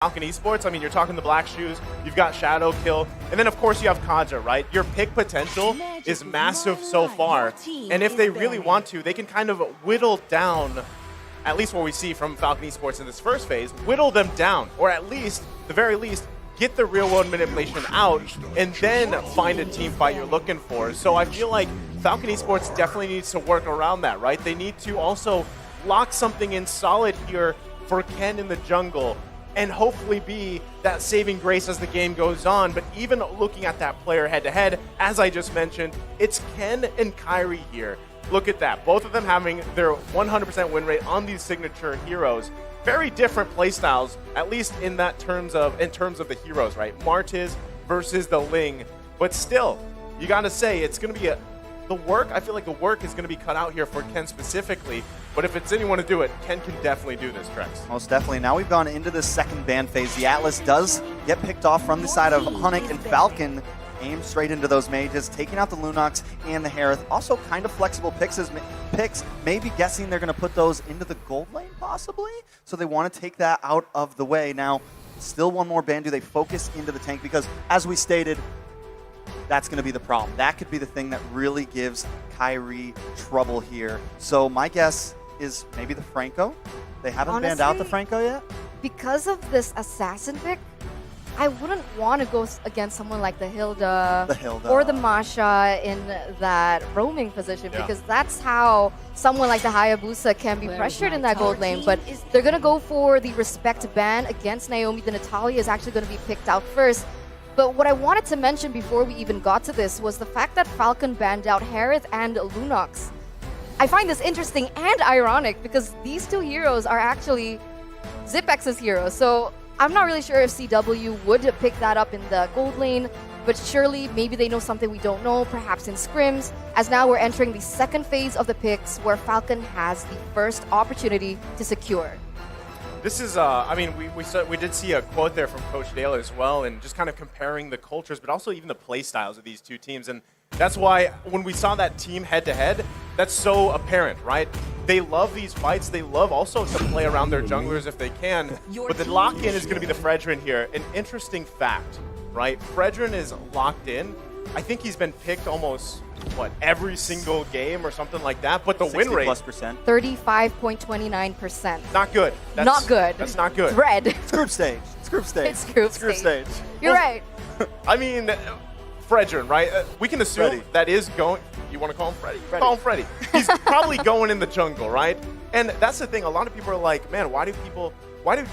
Falcon Esports, I mean, you're talking the Black Shoes, you've got Shadow Kill, and then of course you have Kaja, right? Your pick potential is massive so far, and if they really want to, they can kind of whittle down, at least what we see from Falcon Esports in this first phase, whittle them down, or at least, the very least, get the real-world manipulation out, and then find a team fight you're looking for. So I feel like Falcon Esports definitely needs to work around that, right? They need to also lock something in solid here for Ken in the jungle, and hopefully be that saving grace as the game goes on. But even looking at that player head-to-head, as I just mentioned, it's Ken and Kairi here. Look at that. Both of them having their 100% win rate on these signature heroes. Very different playstyles, at least in terms of the heroes, right? Martiz versus the Ling. But still, you got to say, it's going to be the work. I feel like the work is going to be cut out here for Ken specifically. But if it's anyone to do it, Ken can definitely do this, Trex. Most definitely. Now we've gone into the second ban phase. The Atlas does get picked off from the side of Onic, and Falcon aims straight into those mages, taking out the Lunox and the Harith. Also kind of flexible picks, maybe guessing they're going to put those into the gold lane, possibly? So they want to take that out of the way. Now, still one more ban. Do they focus into the tank? Because, as we stated, that's going to be the problem. That could be the thing that really gives Kairi trouble here. So my guess is maybe the Franco. They haven't banned out the Franco yet? Because of this assassin pick, I wouldn't want to go against someone like the Hilda, or the Masha in that roaming position, because that's how someone like the Hayabusa can be pressured in that gold lane. But they're going to go for the respect ban against Naomi. The Natalia is actually going to be picked out first. But what I wanted to mention before we even got to this was the fact that Falcon banned out Harith and Lunox. I find this interesting and ironic because these two heroes are actually Zipex's heroes. So I'm not really sure if CW would pick that up in the gold lane, but surely maybe they know something we don't know, perhaps in scrims, as now we're entering the second phase of the picks where Falcon has the first opportunity to secure. This is, I mean, we did see a quote there from Coach Dale as well, and just kind of comparing the cultures, but also even the play styles of these two teams. And that's why when we saw that team head-to-head, that's so apparent, right? They love these fights. They love also to play around their junglers if they can. But the lock-in is going to be the Fredrin here. An interesting fact, right? Fredrin is locked in. I think he's been picked almost, every single game or something like that. But the win rate, 35.29%. Not good. Not good. That's not good. Red. It's group stage. It's group stage. It's group stage. You're right. I mean, Fredrin, right? We can assume that is going. You want to call him Freddy? Call him Freddy. He's probably going in the jungle, right? And that's the thing. A lot of people are like, man, why do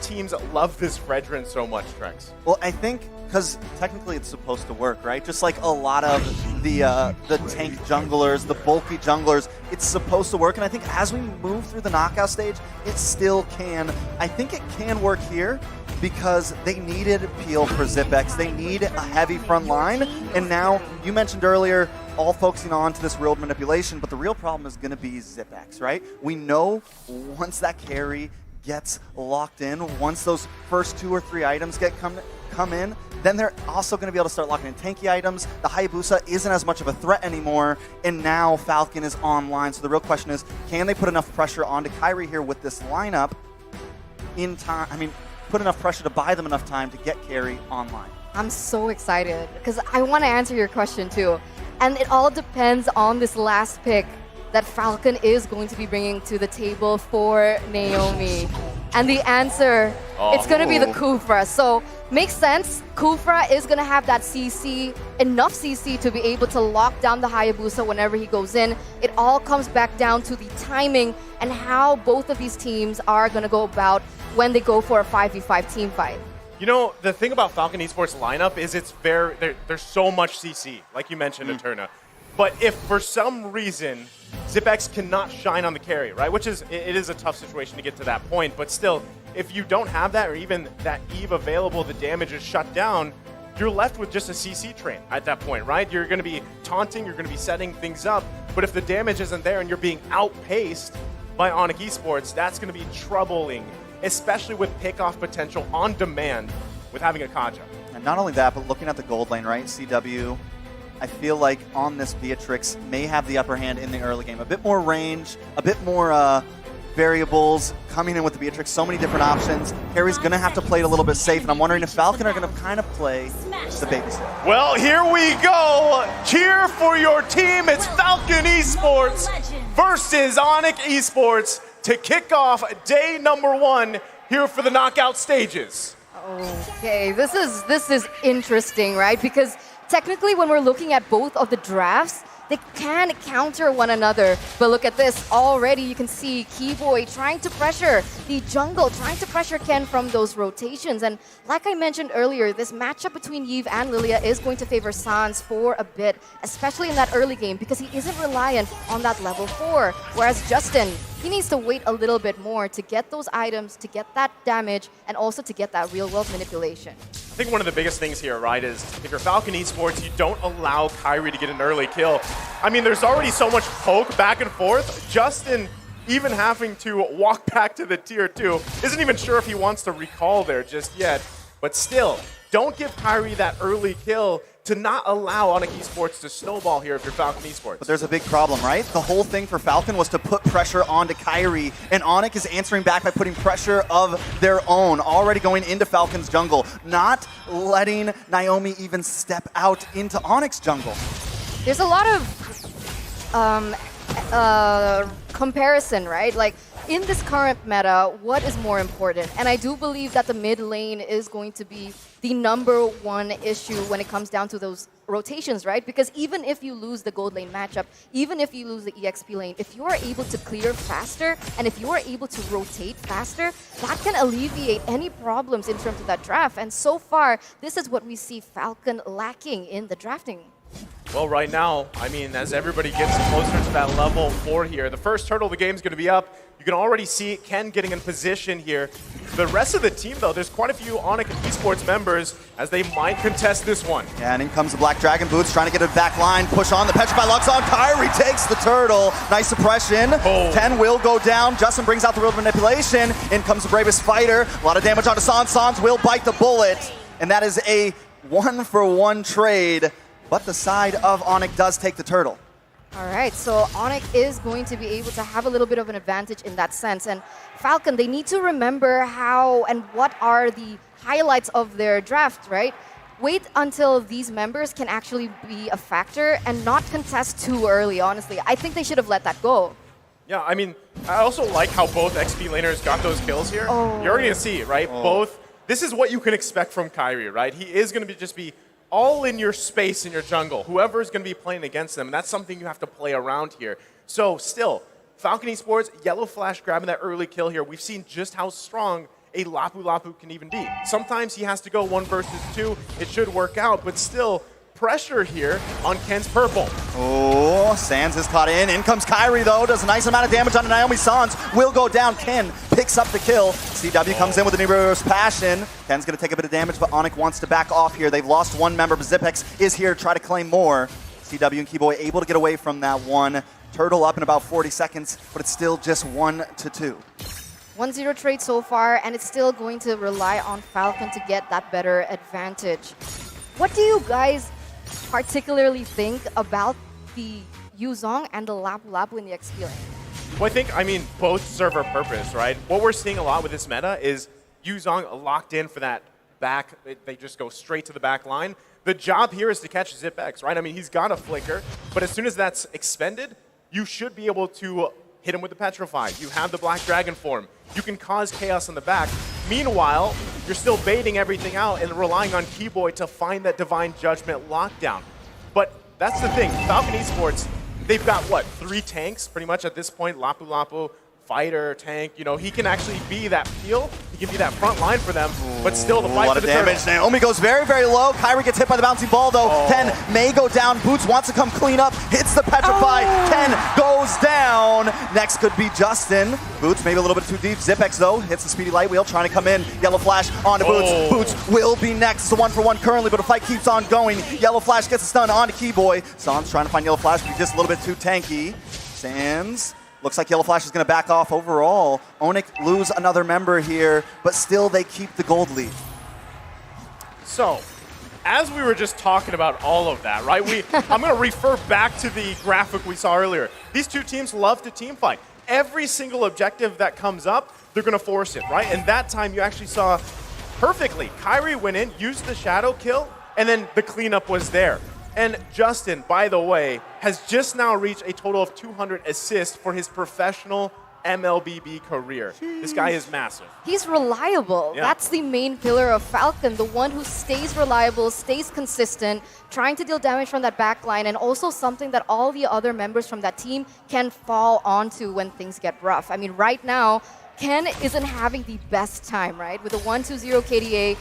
teams love this Fredrin so much, Trex? Well, I think because technically it's supposed to work, right? Just like a lot of the tank junglers, the bulky junglers, it's supposed to work. And I think as we move through the knockout stage, it still can. I think it can work here because they needed peel for Zipex. They need a heavy front line. And now, you mentioned earlier, all focusing on to this real manipulation, but the real problem is going to be Zipex, right? We know once that carry gets locked in, once those first 2 or 3 items come in, then they're also going to be able to start locking in tanky items. The Hayabusa isn't as much of a threat anymore, and now Falcon is online. So the real question is, can they put enough pressure onto Kairi here with this lineup in time? I mean, put enough pressure to buy them enough time to get carry online. I'm so excited because I want to answer your question too. And it all depends on this last pick that Falcon is going to be bringing to the table for Naomi. And the answer, it's going to be the Kufra. So, makes sense. Kufra is going to have that CC, enough CC to be able to lock down the Hayabusa whenever he goes in. It all comes back down to the timing and how both of these teams are going to go about when they go for a 5v5 team fight. You know, the thing about Falcon Esports lineup is there's so much CC, like you mentioned, Eterna. But if for some reason Zipex cannot shine on the carry, right, which it is a tough situation to get to that point, but still, if you don't have that or even that Eve available, the damage is shut down, you're left with just a CC train at that point, right? You're going to be taunting, you're going to be setting things up, but if the damage isn't there and you're being outpaced by Onic Esports, that's going to be troubling, especially with pick-off potential on demand with having a Kaja. And not only that, but looking at the gold lane, right? CW, I feel like on this Beatrix may have the upper hand in the early game. A bit more range, a bit more variables coming in with the Beatrix, so many different options. Harry's going to have to play it a little bit safe, and I'm wondering if Falcon are going to kind of play the babysitter. Well, here we go. Cheer for your team. It's Falcon Esports versus Onic Esports to kick off day number 1 here for the knockout stages. Okay, this is interesting, right? Because technically when we're looking at both of the drafts, they can counter one another. But look at this. Already you can see Keyboy trying to pressure the jungle, trying to pressure Ken from those rotations. And like I mentioned earlier, this matchup between Yves and Lilia is going to favor Sans for a bit, especially in that early game, because he isn't reliant on that level 4. Whereas Justin, he needs to wait a little bit more to get those items, to get that damage, and also to get that real-world manipulation. I think one of the biggest things here, right, is if you're Falcon Esports, you don't allow Kyrie to get an early kill. I mean, there's already so much poke back and forth. Justin, even having to walk back to the tier 2, isn't even sure if he wants to recall there just yet. But still, don't give Kyrie that early kill to not allow Onic Esports to snowball here if you're Falcon Esports. But there's a big problem, right? The whole thing for Falcon was to put pressure onto Kyrie, and Onic is answering back by putting pressure of their own, already going into Falcon's jungle, not letting Naomi even step out into Onic's jungle. There's a lot of comparison, right? Like, in this current meta, what is more important? And I do believe that the mid lane is going to be the #1 issue when it comes down to those rotations, right? Because even if you lose the gold lane matchup, even if you lose the EXP lane, if you are able to clear faster and if you are able to rotate faster, that can alleviate any problems in terms of that draft. And so far, this is what we see Falcon lacking in the drafting. Well, right now, I mean, as everybody gets closer to that level 4 here, the first turtle of the game is going to be up. You can already see Ken getting in position here. The rest of the team, though, there's quite a few Onic Esports members as they might contest this one. Yeah, and in comes the Black Dragon Boots trying to get a back line, push on, the Petrify locks on, Kyrie takes the turtle. Nice suppression. Oh. 10 will go down. Justin brings out the real manipulation. In comes the bravest fighter. A lot of damage onto Sans. Sans will bite the bullet. And that is a 1-for-1 trade. But the side of Onic does take the turtle. All right, so Onic is going to be able to have a little bit of an advantage in that sense. And Falcon, they need to remember how and what are the highlights of their draft, right? Wait until these members can actually be a factor and not contest too early, honestly. I think they should have let that go. Yeah, I mean, I also like how both XP laners got those kills here. Oh. You're already going to see, right? Both. This is what you can expect from Kyrie, right? He is going to just be all in your space in your jungle. Whoever is going to be playing against them, and that's something you have to play around here. So still, Falcon Esports, Yellow Flash grabbing that early kill here. We've seen just how strong a Lapu Lapu can even be. Sometimes he has to go 1 versus 2. It should work out, but still, pressure here on Ken's purple. Oh, Sans is caught in. In comes Kyrie, though. Does a nice amount of damage on Naomi. Sans will go down. Ken picks up the kill. CW comes in with an Nero's Passion. Ken's going to take a bit of damage, but Onic wants to back off here. They've lost 1 member, but Zipex is here to try to claim more. CW and Keyboy able to get away from that one. Turtle up in about 40 seconds, but it's still just 1-2. 1-0 trade so far, and it's still going to rely on Falcon to get that better advantage. What do you guys particularly think about the Yuzong and the Lapu Lapu in the XP lane? Well, I mean, both serve a purpose, right? What we're seeing a lot with this meta is Yuzong locked in for that back. They just go straight to the back line. The job here is to catch Zipex, right? I mean, he's got a flicker, but as soon as that's expended, you should be able to hit him with the Petrify. You have the Black Dragon form. You can cause chaos on the back. Meanwhile, you're still baiting everything out and relying on Keyboy to find that Divine Judgment lockdown. But that's the thing. Falcon Esports, they've got, what, 3 tanks pretty much at this point. Lapu Lapu, fighter, tank. You know, he can actually be that peel. He can be that front line for them, but still the fight for the turtle. A lot of damage. Naomi goes very, very low. Kyrie gets hit by the bouncing ball, though. Ken may go down. Boots wants to come clean up. Hits the Petrify. Ken goes down. Next could be Justin. Boots maybe a little bit too deep. Zipex, though, hits the speedy light wheel, trying to come in. Yellow Flash onto Boots. Boots will be next. It's a 1-for-1 currently, but the fight keeps on going. Yellow Flash gets a stun onto Keyboy. Sans trying to find Yellow Flash, but he's just a little bit too tanky. Sans. Looks like Yellow Flash is going to back off overall. Onic lose another member here, but still they keep the gold lead. So, as we were just talking about all of that, right? I'm going to refer back to the graphic we saw earlier. These two teams love to team fight. every single objective that comes up, they're going to force it, right? And that time you actually saw perfectly. Kairi went in, used the shadow kill, and then the cleanup was there. And Justin, by the way, has just now reached a total of 200 assists for his professional MLBB career. This guy is massive. He's reliable. Yeah. That's the main pillar of Falcon, the one who stays reliable, stays consistent, trying to deal damage from that backline, and also something that all the other members from that team can fall onto when things get rough. I mean, right now, Ken isn't having the best time, right? With a 1-2-0 KDA,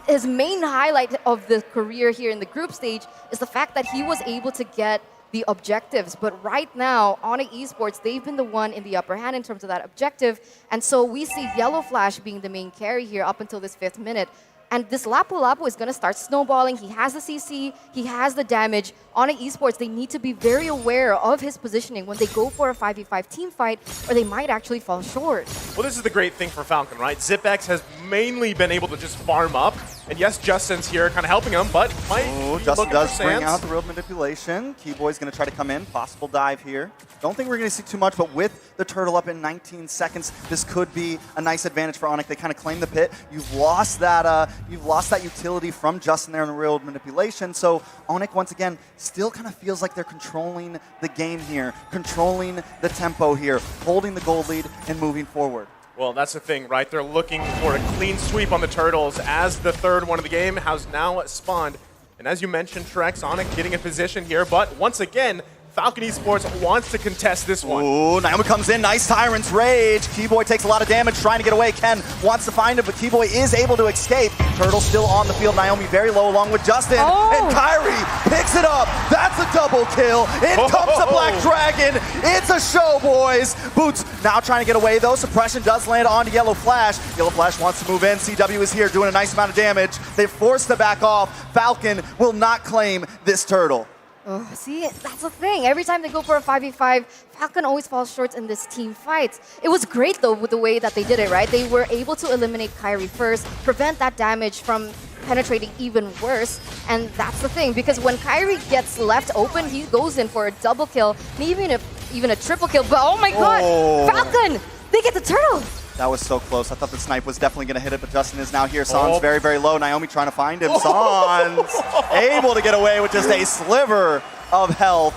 his main highlight of the career here in the group stage is the fact that he was able to get the objectives. But right now, Onic Esports, they've been the one in the upper hand in terms of that objective. And so we see Yellow Flash being the main carry here up until this 5th minute. And this Lapu Lapu is going to start snowballing. He has the CC, he has the damage. Onic Esports, they need to be very aware of his positioning when they go for a 5v5 team fight, or they might actually fall short. Well, this is the great thing for Falcon, right? ZipX has mainly been able to just farm up. And yes, Justin's here kind of helping him, but might be Justin looking does for bring Sands. out the real manipulation. Keyboy's going to try to come in. Possible dive here. Don't think we're going to see too much, but with the turtle up in 19 seconds, this could be a nice advantage for Onic. They kind of claim the pit. You've lost that utility from Justin there in the real manipulation. So Onic, once again, still kind of feels like they're controlling the game here, controlling the tempo here, holding the gold lead and moving forward. Well, that's the thing, right? They're looking for a clean sweep on the Turtles as the third one of the game has now spawned. And as you mentioned, Trex, Onic getting a position here, but once again, Falcon Esports wants to contest this one. Ooh, Naomi comes in, nice Tyrant's Rage. Keyboy takes a lot of damage trying to get away. Ken wants to find him, but Keyboy is able to escape. Turtle still on the field, Naomi very low along with Justin. And Kairi picks it up. That's a double kill. In comes the Black Dragon. It's a show, boys. Boots now trying to get away though. Suppression does land onto Yellow Flash. Yellow Flash wants to move in. CW is here doing a nice amount of damage. They're forced to back off. Falcon will not claim this turtle. Oh, see, that's the thing. Every time they go for a 5v5, Falcon always falls short in this team fight. It was great, though, with the way that they did it, right? They were able to eliminate Kairi first, prevent that damage from penetrating even worse. And that's the thing, because when Kairi gets left open, he goes in for a double kill, maybe even a triple kill. But oh my god, Falcon, they get the turtle. That was so close. I thought the snipe was definitely going to hit it, but Justin is now here. San's very, very low. Naomi trying to find him. San's able to get away with just a sliver of health.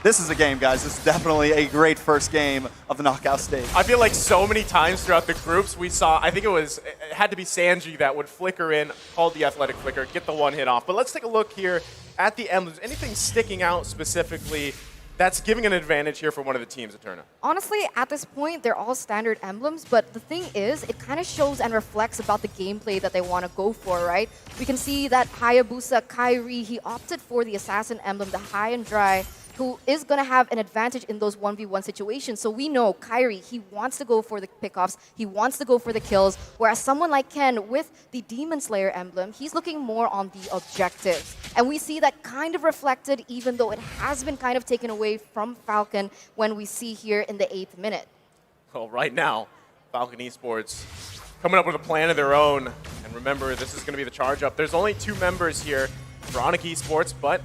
This is a game, guys. This is definitely a great first game of the knockout stage. I feel like so many times throughout the groups we saw, I think it had to be Sanji that would flicker in, called the athletic flicker, get the one hit off. But let's take a look here at the emblems. Anything sticking out specifically that's giving an advantage here for one of the teams, Eterna? Honestly, at this point, they're all standard emblems, but the thing is, it kind of shows and reflects about the gameplay that they want to go for, right? We can see that Hayabusa Kairi, he opted for the Assassin emblem, the high and dry, who is going to have an advantage in those 1v1 situations. So we know Kairi, he wants to go for the pickoffs, he wants to go for the kills, whereas someone like Ken with the Demon Slayer emblem, he's looking more on the objectives. And we see that kind of reflected, even though it has been kind of taken away from Falcon when we see here in the 8th minute. Well, right now, Falcon Esports coming up with a plan of their own. And remember, this is going to be the charge up. There's only 2 members here for Onic Esports, but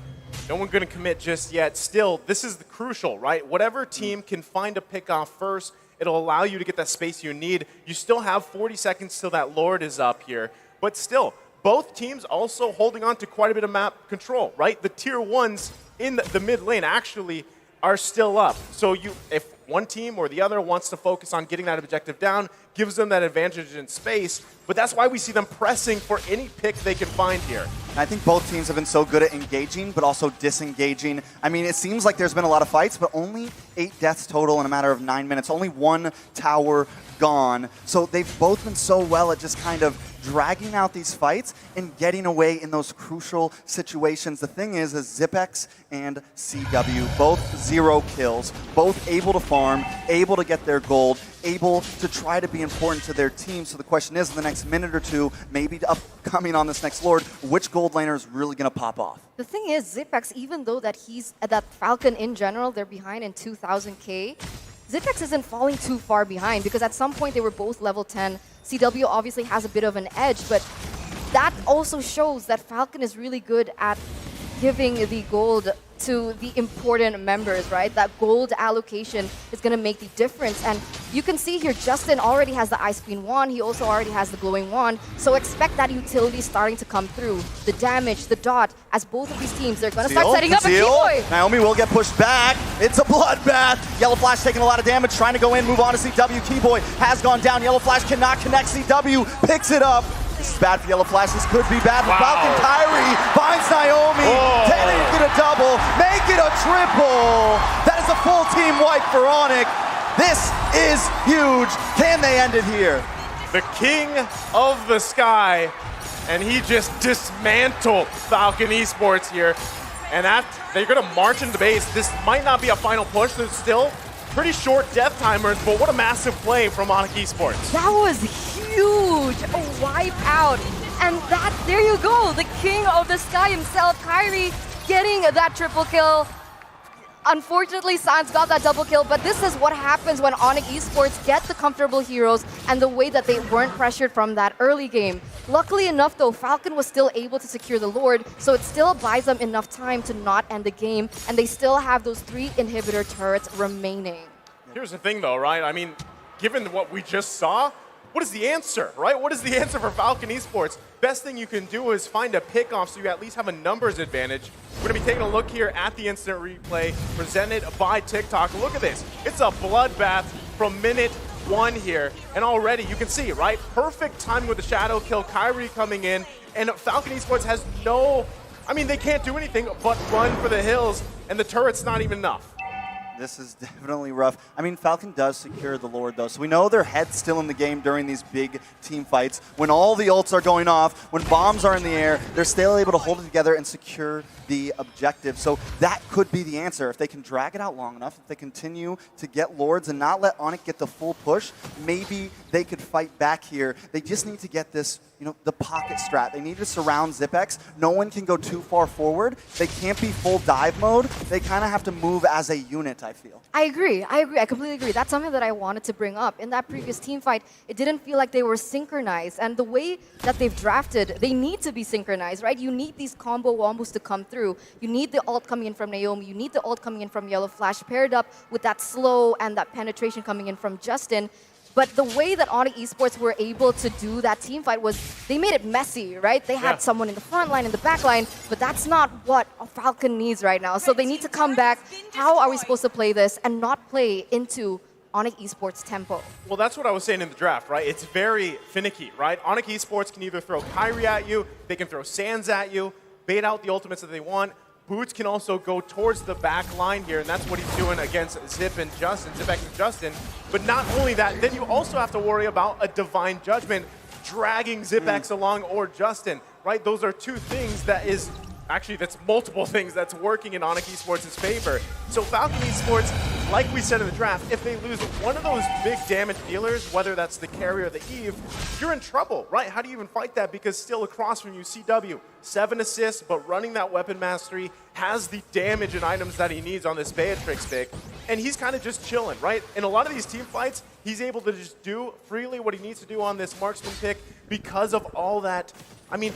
no one's going to commit just yet. Still, this is the crucial, right? Whatever team can find a pick-off first, it'll allow you to get that space you need. You still have 40 seconds till that Lord is up here. But still, both teams also holding on to quite a bit of map control, right? The tier 1s in the mid lane actually are still up. So if one team or the other wants to focus on getting that objective down, gives them that advantage in space. But that's why we see them pressing for any pick they can find here. I think both teams have been so good at engaging, but also disengaging. I mean, it seems like there's been a lot of fights, but only 8 deaths total in a matter of 9 minutes. Only 1 tower gone. So they've both been so well at just kind of dragging out these fights and getting away in those crucial situations. The thing is ZipX and CW, both 0 kills, both able to farm, able to get their gold, able to try to be important to their team. So the question is, in the next minute or two, maybe upcoming on this next Lord, which gold laner is really going to pop off? The thing is, ZipX, even though that Falcon in general, they're behind in 2,000k, ZipX isn't falling too far behind because at some point they were both level 10. CW obviously has a bit of an edge, but that also shows that Falcon is really good at giving the gold to the important members, right? That gold allocation is going to make the difference. And you can see here, Justin already has the Ice Queen wand. He also already has the glowing wand. So expect that utility starting to come through. The damage, the dot, as both of these teams, they're going to start setting up a Keyboy. Naomi will get pushed back. It's a bloodbath. Yellow Flash taking a lot of damage, trying to go in, move on to CW. Keyboy has gone down. Yellow Flash cannot connect. CW picks it up. This is bad for Yellow Flash. This could be bad for Falcon. Kyrie finds Naomi. Can it get a double? Make it a triple. That is a full team wipe for Onic. This is huge. Can they end it here? The king of the sky, and he just dismantled Falcon Esports here. And they're going to march into base. This might not be a final push. There's still pretty short death timers, but what a massive play from Onic Esports. That was huge, a wipe out. And there you go, the king of the sky himself, Kyrie, getting that triple kill. Unfortunately, Sans got that double kill, but this is what happens when Onic Esports get the comfortable heroes and the way that they weren't pressured from that early game. Luckily enough, though, Falcon was still able to secure the Lord, so it still buys them enough time to not end the game, and they still have those 3 inhibitor turrets remaining. Here's the thing, though, right? I mean, given what we just saw, what is the answer, right? What is the answer for Falcon Esports? Best thing you can do is find a pick-off so you at least have a numbers advantage. We're going to be taking a look here at the instant replay presented by TikTok. Look at this. It's a bloodbath from minute 1 here. And already you can see, right? Perfect timing with the shadow kill, Kyrie coming in. And Falcon Esports has they can't do anything but run for the hills. And the turret's not even enough. This is definitely rough. I mean, Falcon does secure the Lord, though, so we know their head's still in the game during these big team fights. When all the ults are going off, when bombs are in the air, they're still able to hold it together and secure the objective. So that could be the answer. If they can drag it out long enough, if they continue to get Lords and not let Onic get the full push, maybe they could fight back here. They just need to get this, the pocket strat. They need to surround Zipex. No one can go too far forward. They can't be full dive mode. They kind of have to move as a unit, I feel. I agree. I completely agree. That's something that I wanted to bring up. In that previous team fight, it didn't feel like they were synchronized. And the way that they've drafted, they need to be synchronized, right? You need these combo wombos to come through. You need the ult coming in from Naomi. You need the ult coming in from Yellow Flash, paired up with that slow and that penetration coming in from Justin. But the way that Onic Esports were able to do that team fight was they made it messy, right? They had someone in the front line, in the back line, but that's not what a Falcon needs right now. So they need to come back. How are we supposed to play this and not play into Onic Esports tempo? Well, that's what I was saying in the draft, right? It's very finicky, right? Onic Esports can either throw Kyrie at you, they can throw Sans at you, bait out the ultimates that they want. Boots can also go towards the back line here, and that's what he's doing against Zipex and Justin. But not only that, then you also have to worry about a Divine Judgment dragging Zipex along or Justin, right? Those are 2 things that's multiple things that's working in Onic Esports' favor. So Falcon Esports, like we said in the draft, if they lose one of those big damage dealers, whether that's the carry or the Eve, you're in trouble, right? How do you even fight that? Because still across from you, CW, 7 assists, but running that weapon mastery, has the damage and items that he needs on this Beatrix pick, and he's kind of just chilling, right? In a lot of these team fights, he's able to just do freely what he needs to do on this marksman pick because of all that,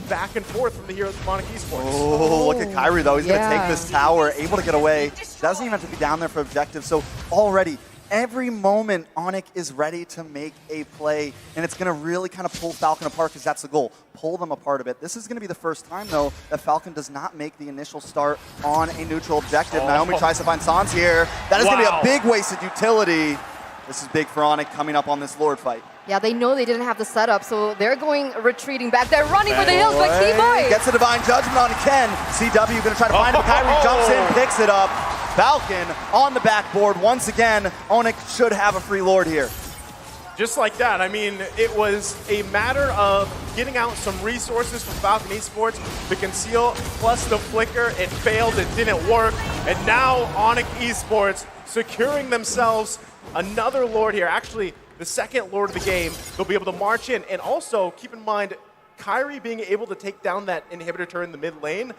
back and forth from the heroes of Onic Esports. Oh, look at Kyrie, though. He's going to take this tower, able to get away. Doesn't even have to be down there for objective. So already, every moment, Onic is ready to make a play, and it's going to really kind of pull Falcon apart because that's the goal. Pull them apart a bit. This is going to be the first time, though, that Falcon does not make the initial start on a neutral objective. Naomi tries to find Sans here. That is going to be a big wasted utility. This is big for Onic coming up on this Lord fight. Yeah, they know they didn't have the setup, so they're retreating back. They're running for the hills, but Keyboy gets a Divine Judgment on Ken. CW going to try to find him. Kyrie jumps in, picks it up. Falcon on the backboard once again. Onic should have a free Lord here. Just like that. It was a matter of getting out some resources from Falcon Esports. The conceal plus the flicker, it failed, it didn't work. And now Onic Esports securing themselves another Lord here. Actually, the second Lord of the game. They'll be able to march in. And also, keep in mind, Kyrie being able to take down that inhibitor turret in the mid lane,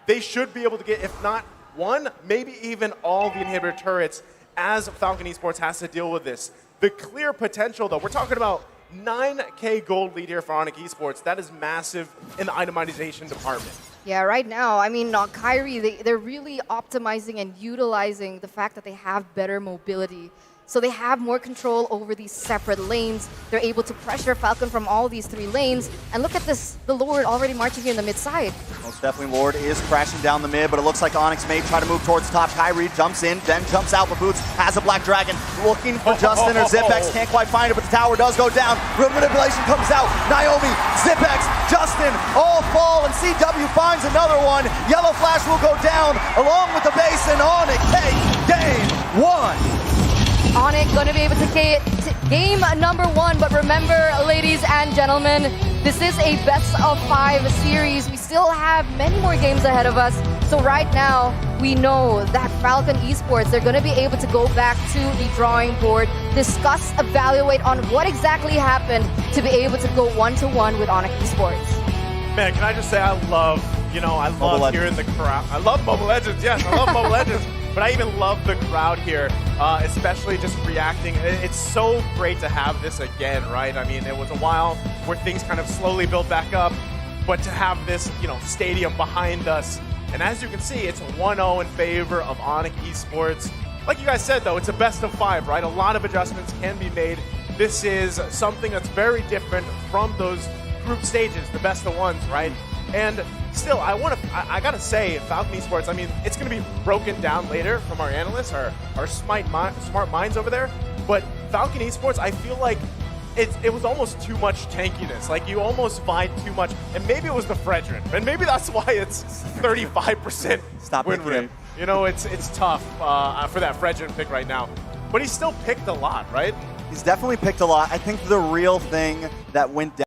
they should be able to get, if not one, maybe even all the inhibitor turrets as Falcon Esports has to deal with this. The clear potential, though, we're talking about 9K gold lead here for Onic Esports. That is massive in the itemization department. Yeah, right now, I mean, Kyrie, they're really optimizing and utilizing the fact that they have better mobility. So they have more control over these separate lanes. They're able to pressure Falcon from all these 3 lanes. And look at this, the Lord already marching here in the mid side. Most definitely Lord is crashing down the mid, but it looks like Onyx may try to move towards top. Kyrie jumps in, then jumps out for Boots, has a Black Dragon, looking for Justin or Zipex, can't quite find it, but the tower does go down. Real manipulation comes out, Naomi, Zipex, Justin, all fall, and CW finds another one. Yellow Flash will go down, along with the base, and Onyx take game 1. Onic gonna be able to get game number 1, but remember, ladies and gentlemen, this is a best of 5 series. We still have many more games ahead of us. So right now, we know that Falcon Esports, they're gonna be able to go back to the drawing board, discuss, evaluate on what exactly happened to be able to go 1-to-1 with Onic Esports. Man, can I just say I love hearing the crowd. I love Mobile Legends, yes, I love Mobile Legends. But I even love the crowd here, especially just reacting. It's so great to have this again, right? I mean, it was a while where things kind of slowly built back up, but to have this, stadium behind us. And as you can see, it's 1-0 in favor of Onic Esports. Like you guys said, though, it's a best of 5, right? A lot of adjustments can be made. This is something that's very different from those group stages, the best of 1s, right? And still, I gotta say, Falcon Esports, I mean, it's gonna be broken down later from our analysts, our smart minds over there, but Falcon Esports, I feel like it was almost too much tankiness. Like, you almost vied too much, and maybe it was the Fredrin, and maybe that's why it's 35% win rate. It's tough for that Fredrin pick right now, but he still picked a lot, right? He's definitely picked a lot. I think the real thing that went down